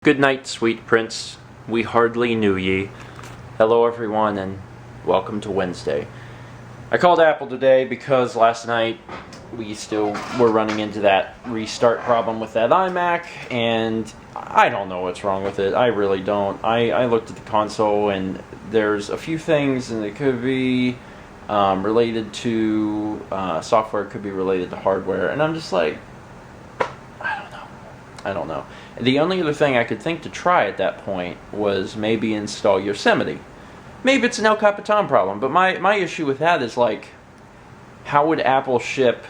Good night, sweet prince. We hardly knew ye. Hello, everyone, and welcome to Wednesday. I called Apple today because last night we still were running into that restart problem with that iMac, and I don't know what's wrong with it. I really don't. I looked at the console, and there's a few things, and it could be related to software, it could be related to hardware, and I'm just like, I don't know. The only other thing I could think to try at that point was maybe install Yosemite. Maybe it's an El Capitan problem, but my issue with that is, like, how would Apple ship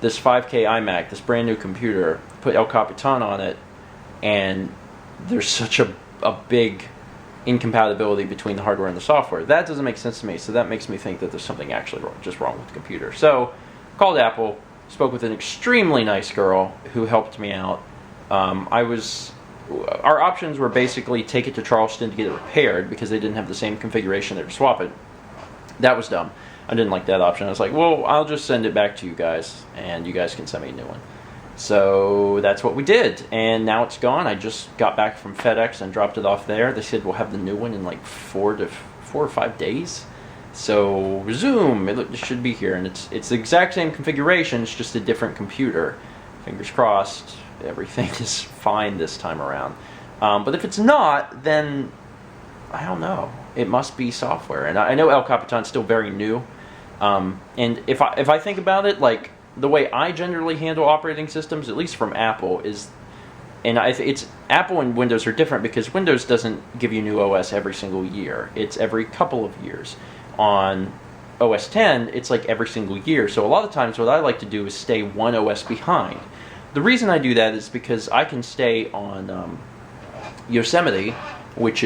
this 5K iMac, this brand new computer, put El Capitan on it, and there's such a big incompatibility between the hardware and the software? That doesn't make sense to me, so that makes me think that there's something actually just wrong with the computer. So, called Apple, spoke with an extremely nice girl who helped me out. Our options were basically take it to Charleston to get it repaired because they didn't have the same configuration there to swap it. That was dumb. I didn't like that option. I was like, well, I'll just send it back to you guys, and you guys can send me a new one. So that's what we did, and now it's gone. I just got back from FedEx and dropped it off there. They said we'll have the new one in like 4 or 5 days. So resume. It should be here, and it's the exact same configuration. It's just a different computer. Fingers crossed. Everything is fine this time around. But if it's not, then I don't know. It must be software. And I know El Capitan's still very new. And if I think about it, like, the way I generally handle operating systems, at least from Apple, is, and it's Apple and Windows are different because Windows doesn't give you new OS every single year. It's every couple of years. On OS 10, it's like every single year. So a lot of times what I like to do is stay one OS behind. The reason I do that is because I can stay on Yosemite, which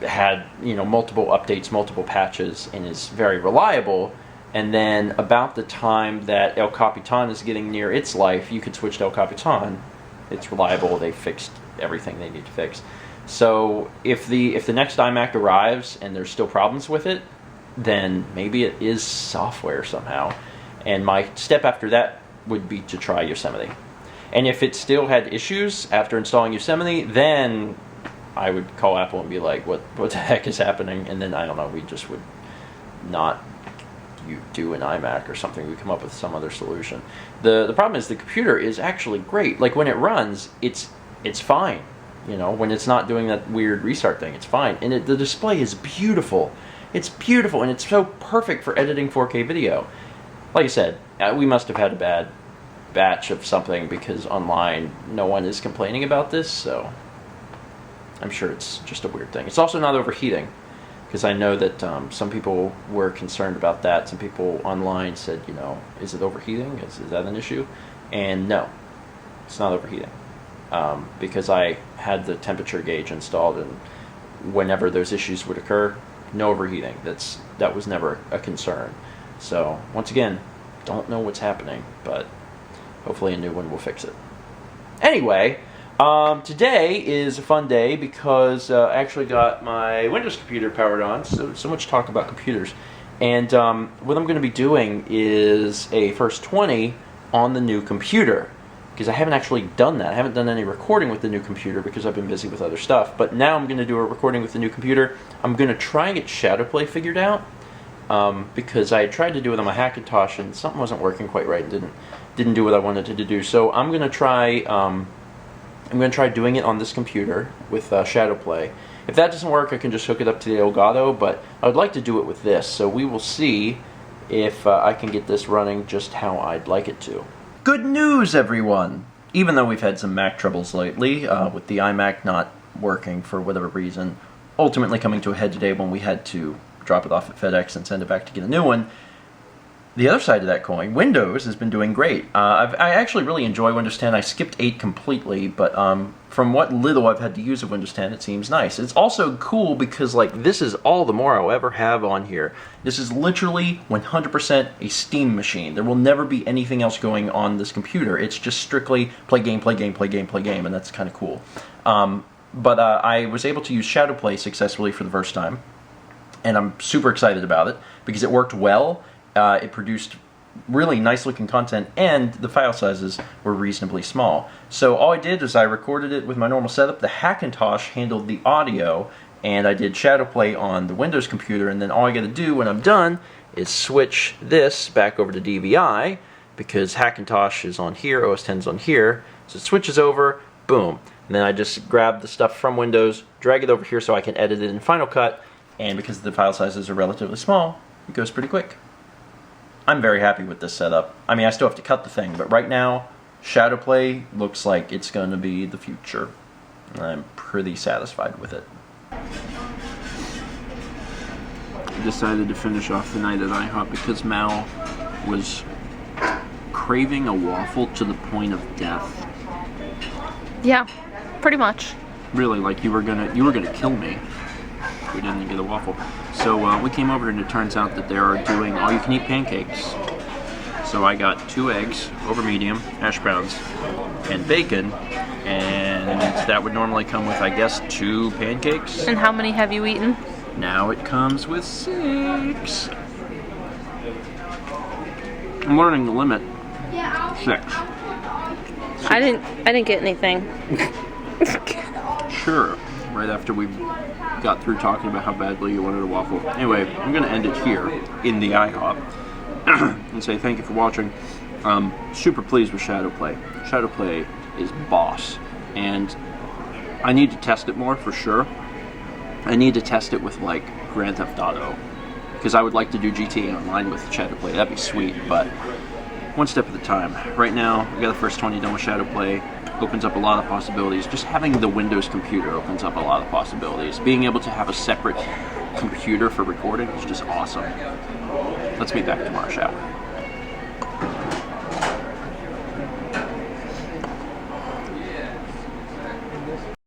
had multiple updates, multiple patches, and is very reliable. And then about the time that El Capitan is getting near its life, you could switch to El Capitan. It's reliable. They fixed everything they need to fix. So if the next iMac arrives and there's still problems with it, then maybe it is software somehow. And my step after that would be to try Yosemite. And if it still had issues after installing Yosemite, then I would call Apple and be like, what the heck is happening? And then, I don't know, we just would not do an iMac or something. We come up with some other solution. The problem is the computer is actually great. Like, when it runs, it's fine. When it's not doing that weird restart thing, it's fine. And the display is beautiful. It's beautiful, and it's so perfect for editing 4K video. Like I said, we must have had a bad batch of something because online no one is complaining about this, so I'm sure it's just a weird thing. It's also not overheating, because I know that some people were concerned about that. Some people online said, is it overheating? Is that an issue? And no, it's not overheating, because I had the temperature gauge installed, and whenever those issues would occur, no overheating. That was never a concern. So, once again, don't know what's happening, but hopefully a new one will fix it. Anyway, today is a fun day because I actually got my Windows computer powered on, so much talk about computers. And what I'm going to be doing is a first 20 on the new computer, because I haven't actually done that. I haven't done any recording with the new computer because I've been busy with other stuff. But now I'm going to do a recording with the new computer. I'm going to try and get ShadowPlay figured out. Because I had tried to do it on my Hackintosh and something wasn't working quite right and didn't do what I wanted it to do. So I'm gonna try doing it on this computer with ShadowPlay. If that doesn't work, I can just hook it up to the Elgato, but I would like to do it with this. So we will see if I can get this running just how I'd like it to. Good news, everyone! Even though we've had some Mac troubles lately, with the iMac not working for whatever reason, ultimately coming to a head today when we had to drop it off at FedEx and send it back to get a new one. The other side of that coin, Windows has been doing great. I actually really enjoy Windows 10. I skipped 8 completely, but from what little I've had to use of Windows 10, it seems nice. It's also cool because, like, this is all the more I'll ever have on here. This is literally 100% a Steam machine. There will never be anything else going on this computer. It's just strictly play game, play game, play game, play game, and that's kind of cool. But I was able to use ShadowPlay successfully for the first time. And I'm super excited about it because it worked well. It produced really nice looking content, and the file sizes were reasonably small. So all I did was I recorded it with my normal setup. The Hackintosh handled the audio, and I did ShadowPlay on the Windows computer, and then all I got to do when I'm done is switch this back over to DVI, because Hackintosh is on here, OS 10 is on here, so it switches over, boom. And then I just grab the stuff from Windows, drag it over here so I can edit it in Final Cut, and because the file sizes are relatively small, it goes pretty quick. I'm very happy with this setup. I mean, I still have to cut the thing, but right now, ShadowPlay looks like it's going to be the future. And I'm pretty satisfied with it. I decided to finish off the night at IHOP because Mal was craving a waffle to the point of death. Yeah, pretty much. Really, like you were gonna kill me if we didn't get a waffle. So we came over and it turns out that they are doing all-you-can-eat pancakes. So I got 2 eggs over medium, hash browns, and bacon, and that would normally come with, I guess, 2 pancakes. And how many have you eaten? Now it comes with 6. I'm learning the limit. 6. I didn't get anything. Sure. Right after we got through talking about how badly you wanted a waffle. Anyway, I'm going to end it here in the IHOP and say thank you for watching. Super pleased with ShadowPlay. ShadowPlay is boss, and I need to test it more for sure. I need to test it with like Grand Theft Auto, because I would like to do GTA Online with ShadowPlay. That'd be sweet, but one step at a time. Right now, we got the first 20 done with ShadowPlay. Opens up a lot of possibilities. Just having the Windows computer opens up a lot of possibilities. Being able to have a separate computer for recording is just awesome. Let's meet back tomorrow, shall we?